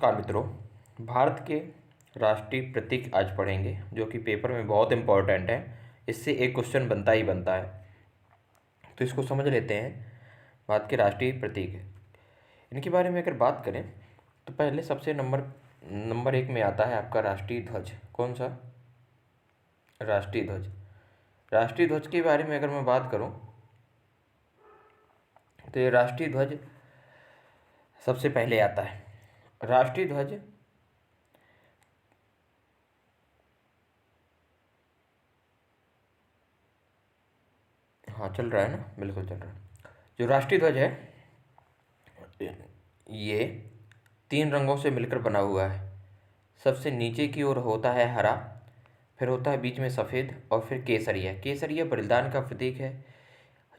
नमस्कार मित्रों। भारत के राष्ट्रीय प्रतीक आज पढ़ेंगे जो कि पेपर में बहुत इम्पोर्टेंट है। इससे एक क्वेश्चन बनता ही बनता है, तो इसको समझ लेते हैं। भारत के राष्ट्रीय प्रतीक है, इनके बारे में अगर बात करें तो पहले सबसे नंबर एक में आता है आपका राष्ट्रीय ध्वज। कौन सा? राष्ट्रीय ध्वज। राष्ट्रीय ध्वज के बारे में अगर मैं बात करूं तो ये राष्ट्रीय ध्वज सबसे पहले आता है। राष्ट्रीय ध्वज हाँ चल रहा है ना, बिल्कुल चल रहा है। जो राष्ट्रीय ध्वज है ये 3 रंगों से मिलकर बना हुआ है। सबसे नीचे की ओर होता है हरा, फिर होता है बीच में सफ़ेद और फिर केसरिया। केसरिया बलिदान का प्रतीक है।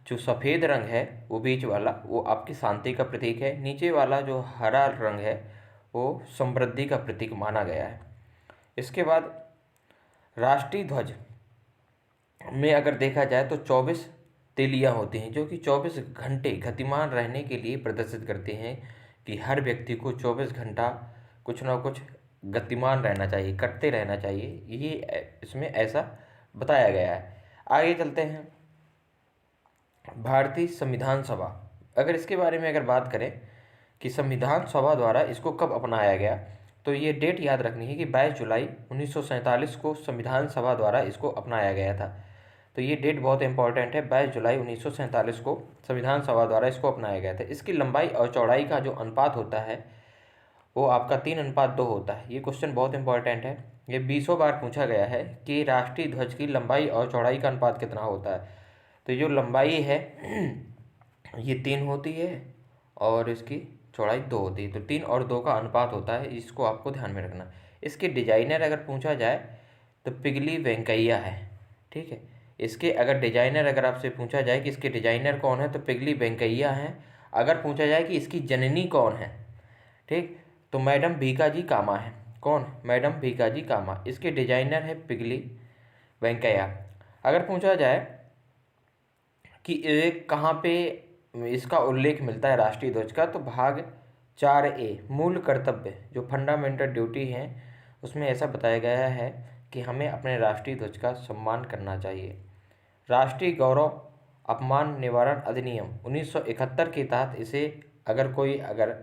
जो सफ़ेद रंग है वो बीच वाला वो आपकी शांति का प्रतीक है। नीचे वाला जो हरा रंग है वो समृद्धि का प्रतीक माना गया है। इसके बाद राष्ट्रीय ध्वज में अगर देखा जाए तो 24 तीलियाँ होती हैं जो कि 24 घंटे गतिमान रहने के लिए प्रदर्शित करते हैं कि हर व्यक्ति को 24 घंटा कुछ ना कुछ गतिमान रहना चाहिए, करते रहना चाहिए। ये इसमें ऐसा बताया गया है। आगे चलते हैं। भारतीय संविधान सभा, अगर इसके बारे में अगर बात करें कि संविधान सभा द्वारा इसको कब अपनाया गया, तो ये डेट याद रखनी है कि 22 जुलाई 1947 को संविधान सभा द्वारा इसको अपनाया गया था। तो ये डेट बहुत इंपॉर्टेंट है। 22 जुलाई 1947 को संविधान सभा द्वारा इसको अपनाया गया था। इसकी लंबाई और चौड़ाई का जो अनुपात होता है वो आपका 3:2 होता है। ये क्वेश्चन बहुत इंपॉर्टेंट है। ये 20 बार पूछा गया है कि राष्ट्रीय ध्वज की लंबाई और चौड़ाई का अनुपात कितना होता है। तो जो लंबाई है ये 3 होती है और इसकी चौड़ाई 2 होती है। तो 3 और 2 का अनुपात होता है, इसको आपको ध्यान में रखना। इसके डिजाइनर अगर पूछा जाए तो पिगली वेंकैया है। ठीक है, इसके अगर डिजाइनर अगर आपसे पूछा जाए कि इसके डिजाइनर कौन है तो पिगली वेंकैया हैं। अगर पूछा जाए कि इसकी जननी कौन है, ठीक, तो मैडम भीकाजी कामा है। कौन? मैडम भीकाजी कामा। इसके डिजाइनर है पिगली वेंकैया। अगर पूछा जाए कि ये कहाँ पे इसका उल्लेख मिलता है राष्ट्रीय ध्वज का, तो भाग 4A मूल कर्तव्य जो फंडामेंटल ड्यूटी है उसमें ऐसा बताया गया है कि हमें अपने राष्ट्रीय ध्वज का सम्मान करना चाहिए। राष्ट्रीय गौरव अपमान निवारण अधिनियम 1971 के तहत इसे अगर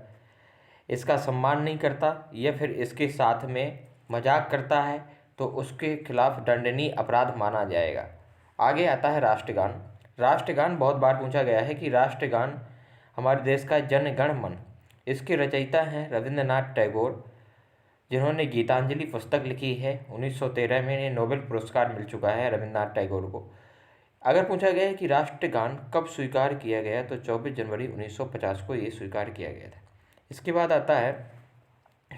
इसका सम्मान नहीं करता या फिर इसके साथ में मजाक करता है तो उसके खिलाफ दंडनीय अपराध माना जाएगा। आगे आता है राष्ट्रगान। राष्ट्रगान बहुत बार पूछा गया है कि राष्ट्रगान हमारे देश का जन गण मन। इसके रचयिता हैं रविंद्रनाथ टैगोर, जिन्होंने गीतांजलि पुस्तक लिखी है। 1913 में इन्हें नोबेल पुरस्कार मिल चुका है रविंद्रनाथ टैगोर को। अगर पूछा गया है कि राष्ट्रगान कब स्वीकार किया गया, तो 24 जनवरी 1950 को ये स्वीकार किया गया था। इसके बाद आता है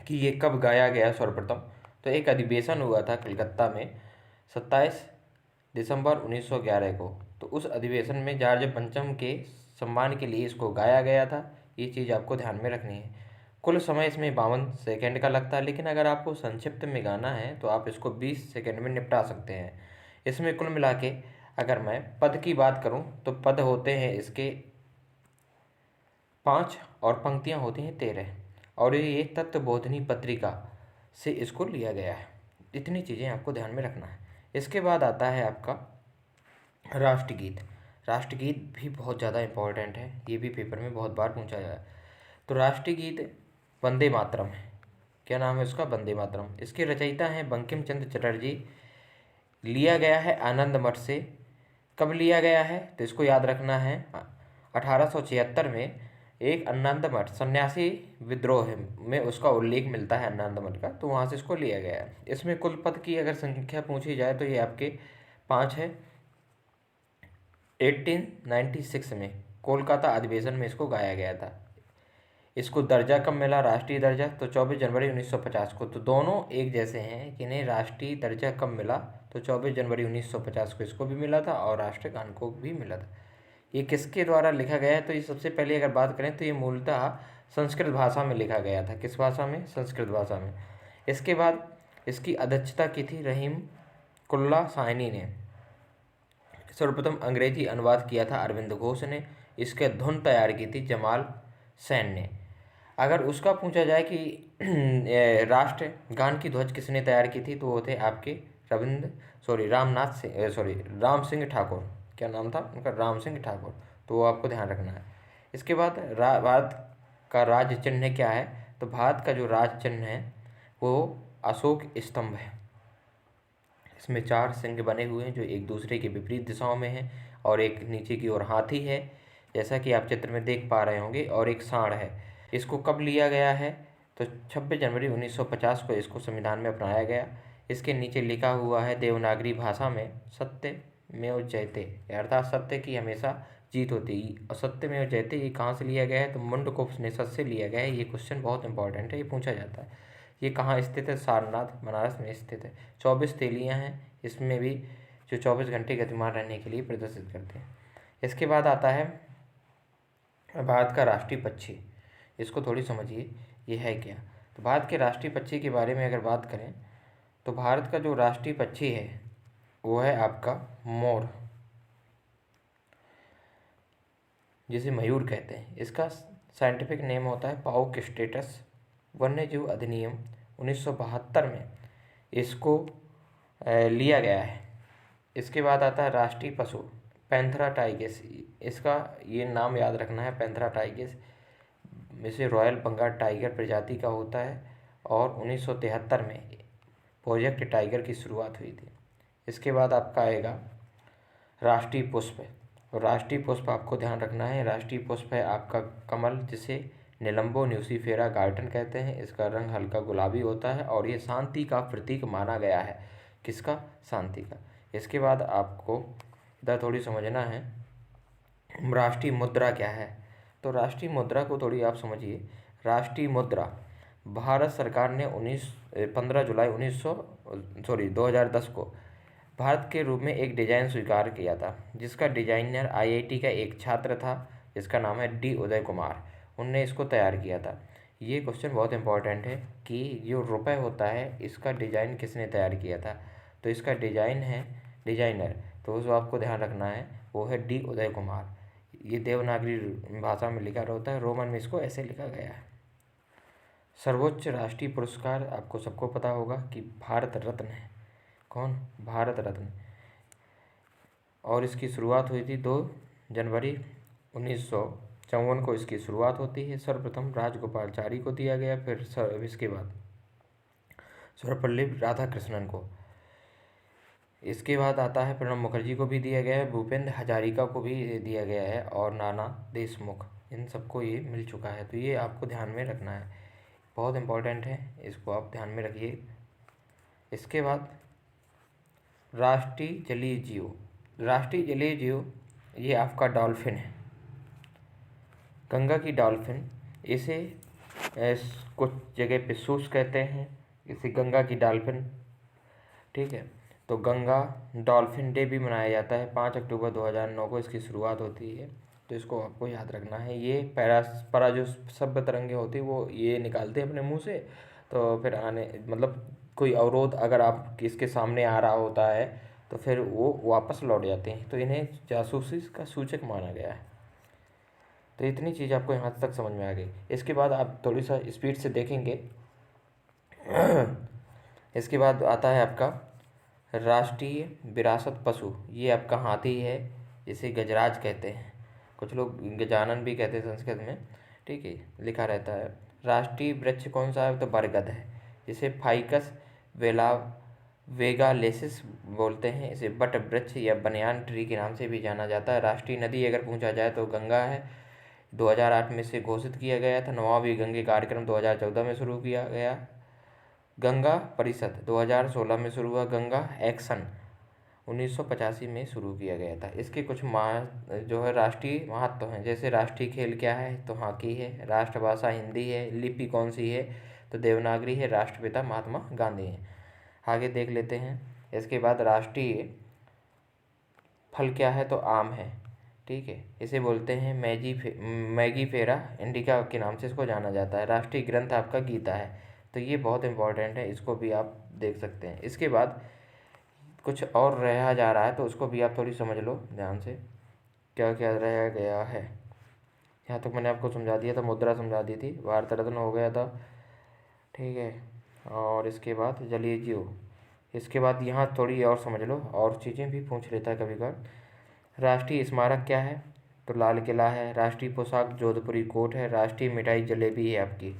कि ये कब गाया गया सर्वप्रथम, तो एक अधिवेशन हुआ था कलकत्ता में 27 दिसंबर 1911 को। तो उस अधिवेशन में जॉर्ज पंचम के सम्मान के लिए इसको गाया गया था। ये चीज़ आपको ध्यान में रखनी है। कुल समय इसमें 52 सेकेंड का लगता है, लेकिन अगर आपको संक्षिप्त में गाना है तो आप इसको 20 सेकेंड में निपटा सकते हैं। इसमें कुल मिला के अगर मैं पद की बात करूं तो पद होते हैं इसके 5 और पंक्तियां होती हैं 13, और ये तत्वबोधिनी पत्रिका से इसको लिया गया है। इतनी चीज़ें आपको ध्यान में रखना है। इसके बाद आता है आपका राष्ट्रगीत। राष्ट्रगीत भी बहुत ज़्यादा इम्पोर्टेंट है, ये भी पेपर में बहुत बार पूछा जाए। तो राष्ट्रीय गीत वंदे मातरम है। क्या नाम है उसका? वंदे मातरम। इसके रचयिता हैं बंकिम चंद्र चटर्जी। लिया गया है आनंद मठ से। कब लिया गया है तो इसको याद रखना है 1876 में। एक आनंद मठ सन्यासी विद्रोह में उसका उल्लेख मिलता है आनंद मठ का, तो वहाँ से इसको लिया गया है। इसमें कुल पद की अगर संख्या पूछी जाए तो ये आपके 5 है। 1896 में कोलकाता अधिवेशन में इसको गाया गया था। इसको दर्जा कब मिला, राष्ट्रीय दर्जा, तो 24 जनवरी 1950 को। तो दोनों एक जैसे हैं कि इन्हें राष्ट्रीय दर्जा कब मिला, तो 24 जनवरी 1950 को इसको भी मिला था और राष्ट्रगान को भी मिला था। ये किसके द्वारा लिखा गया है, तो ये सबसे पहले अगर बात करें तो ये मूलतः संस्कृत भाषा में लिखा गया था। किस भाषा में? संस्कृत भाषा में। इसके बाद इसकी अध्यक्षता की थी रहीम कुल्ला साहनी ने। सर्वप्रथम अंग्रेजी अनुवाद किया था अरविंद घोष ने। इसके धुन तैयार की थी जमाल सेन ने। अगर उसका पूछा जाए कि राष्ट्रगान की ध्वज किसने तैयार की थी, तो वो थे आपके राम सिंह ठाकुर। क्या नाम था उनका? राम सिंह ठाकुर। तो वो आपको ध्यान रखना है। इसके बाद भारत का राज्य चिन्ह क्या है? तो भारत का जो राज्य चिन्ह है वो अशोक स्तंभ है। इसमें 4 सिंह बने हुए हैं जो एक दूसरे के विपरीत दिशाओं में हैं, और एक नीचे की ओर हाथी है, जैसा कि आप चित्र में देख पा रहे होंगे, और एक सांड है। इसको कब लिया गया है? तो 26 जनवरी 1950 को इसको संविधान में अपनाया गया। इसके नीचे लिखा हुआ है देवनागरी भाषा में, सत्यमेव जयते, अर्थात सत्य की हमेशा जीत होती है। और सत्यमेव जयते ये कहाँ से लिया गया है? तो मुंडकोपनिषद से लिया गया है। ये क्वेश्चन बहुत इंपॉर्टेंट है, ये पूछा जाता है। ये कहाँ स्थित है? सारनाथ, बनारस में स्थित है। 24 तेलियाँ हैं इसमें भी, जो 24 घंटे गतिमान रहने के लिए प्रदर्शित करते हैं। इसके बाद आता है भारत का राष्ट्रीय पक्षी। इसको थोड़ी समझिए, ये है क्या। तो भारत के राष्ट्रीय पक्षी के बारे में अगर बात करें, तो भारत का जो राष्ट्रीय पक्षी है वो है आपका मोर, जिसे मयूर कहते हैं। इसका साइंटिफिक नेम होता है पाउक। वन्य जीव अधिनियम 1972 में इसको लिया गया है। इसके बाद आता है राष्ट्रीय पशु पैंथेरा टाइगर्स। इसका ये नाम याद रखना है, पैंथेरा टाइगर्स। इसे रॉयल बंगाल टाइगर प्रजाति का होता है, और 1973 में प्रोजेक्ट टाइगर की शुरुआत हुई थी। इसके बाद आपका आएगा राष्ट्रीय पुष्प। और राष्ट्रीय पुष्प आपको ध्यान रखना है, राष्ट्रीय पुष्प है आपका कमल, जिसे निलंबो न्यूसीफेरा गार्डन कहते हैं। इसका रंग हल्का गुलाबी होता है, और ये शांति का प्रतीक माना गया है। किसका? शांति का। इसके बाद आपको इधर थोड़ी समझना है राष्ट्रीय मुद्रा क्या है। तो राष्ट्रीय मुद्रा को थोड़ी आप समझिए। राष्ट्रीय मुद्रा भारत सरकार ने 15 जुलाई 2010 को भारत के रूप में एक डिजाइन स्वीकार किया था, जिसका डिजाइनर आईआईटी का एक छात्र था, जिसका नाम है डी उदय कुमार। उनने इसको तैयार किया था। ये क्वेश्चन बहुत इंपॉर्टेंट है कि जो रुपए होता है इसका डिजाइन किसने तैयार किया था। तो इसका डिजाइनर, तो उसको आपको ध्यान रखना है, वो है डी उदय कुमार। ये देवनागरी भाषा में लिखा रहता है, रोमन में इसको ऐसे लिखा गया है। सर्वोच्च राष्ट्रीय पुरस्कार आपको सबको पता होगा कि भारत रत्न है। कौन? भारत रत्न। और इसकी शुरुआत हुई थी 2 जनवरी 1954 को इसकी शुरुआत होती है। सर्वप्रथम राजगोपालचारी को दिया गया, फिर इसके बाद सर्वपल्ली राधाकृष्णन को। इसके बाद आता है प्रणब मुखर्जी को भी दिया गया है, भूपेंद्र हजारिका को भी दिया गया है, और नाना देशमुख, इन सबको ये मिल चुका है। तो ये आपको ध्यान में रखना है, बहुत इंपॉर्टेंट है, इसको आप ध्यान में रखिए। इसके बाद राष्ट्रीय जलीय जीव ये आपका डॉल्फिन है, गंगा की डॉल्फिन। इसे कुछ जगह पे सूस कहते हैं, इसे गंगा की डॉल्फिन। ठीक है, तो गंगा डॉल्फिन डे भी मनाया जाता है। 5 अक्टूबर 2009 को इसकी शुरुआत होती है। तो इसको आपको याद रखना है। ये परा जो सभ्य तरंगे होती है वो ये निकालते हैं अपने मुंह से, तो फिर मतलब कोई अवरोध अगर आप इसके सामने आ रहा होता है तो फिर वो वापस लौट जाते हैं। तो इन्हें जासूसी का सूचक माना गया है। तो इतनी चीज़ आपको यहाँ तक समझ में आ गई। इसके बाद आप थोड़ी सा स्पीड से देखेंगे। इसके बाद आता है आपका राष्ट्रीय विरासत पशु। ये आपका हाथी है, इसे गजराज कहते हैं, कुछ लोग गजानन भी कहते हैं संस्कृत में। ठीक है, लिखा रहता है। राष्ट्रीय वृक्ष कौन सा है? तो बरगद है, जिसे फाइकस वेगालेसिस बोलते हैं। इसे बट वृक्ष या बनियान ट्री के नाम से भी जाना जाता है। राष्ट्रीय नदी अगर पूछा जाए तो गंगा है, 2008 में से घोषित किया गया था। 9वां गंगे कार्यक्रम 2014 में शुरू किया गया। गंगा परिषद 2016 में शुरू हुआ। गंगा एक्शन 1985 में शुरू किया गया था। इसके कुछ जो है राष्ट्रीय महत्व हैं, जैसे राष्ट्रीय खेल क्या है? तो हॉकी है। राष्ट्रभाषा हिंदी है। लिपि कौन सी है? तो देवनागरी है। राष्ट्रपिता महात्मा गांधी हैं। आगे देख लेते हैं। इसके बाद राष्ट्रीय फल क्या है? तो आम है। ठीक है, इसे बोलते हैं मैगीफेरा इंडिका के नाम से इसको जाना जाता है। राष्ट्रीय ग्रंथ आपका गीता है। तो ये बहुत इंपॉर्टेंट है, इसको भी आप देख सकते हैं। इसके बाद कुछ और रहा जा रहा है तो उसको भी आप थोड़ी समझ लो ध्यान से, क्या क्या रह गया है। यहाँ तक मैंने आपको समझा दिया था, मुद्रा समझा दी थी, भारत रत्न हो गया था, ठीक है। और इसके बाद चलिए जी हो, इसके बाद यहाँ थोड़ी और समझ लो, और चीज़ें भी पूछ लेता है कभी कभार। राष्ट्रीय स्मारक क्या है? तो लाल किला है। राष्ट्रीय पोशाक जोधपुरी कोट है। राष्ट्रीय मिठाई जलेबी है आपकी।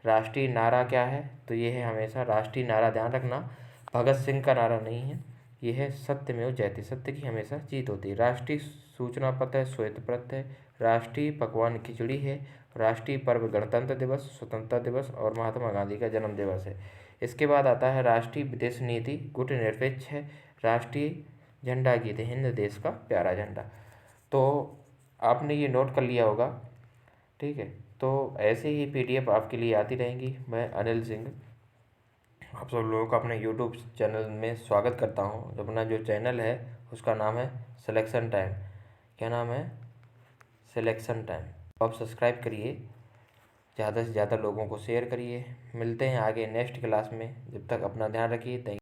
राष्ट्रीय नारा क्या है? तो ये है हमेशा राष्ट्रीय नारा, ध्यान रखना, भगत सिंह का नारा नहीं है, ये है सत्यमेव जयते, सत्य की हमेशा जीत होती है। राष्ट्रीय सूचना पत्र है, श्वेत पत्र है। राष्ट्रीय पकवान खिचड़ी है। राष्ट्रीय पर्व गणतंत्र दिवस, स्वतंत्रता दिवस और महात्मा गांधी का जन्म दिवस है। इसके बाद आता है राष्ट्रीय विदेश नीति, गुटनिरपेक्ष है। राष्ट्रीय झंडा गीत है, हिंद देश का प्यारा झंडा। तो आपने ये नोट कर लिया होगा, ठीक है। तो ऐसे ही पीडीएफ आपके लिए आती रहेंगी। मैं अनिल सिंह आप सब लोगों का अपने यूट्यूब चैनल में स्वागत करता हूँ। अपना जो चैनल है उसका नाम है सिलेक्शन टाइम। क्या नाम है? Selection time. आप सब्सक्राइब करिए, ज़्यादा से ज़्यादा लोगों को शेयर करिए। मिलते हैं आगे नेक्स्ट क्लास में, जब तक अपना ध्यान रखिए। थैंक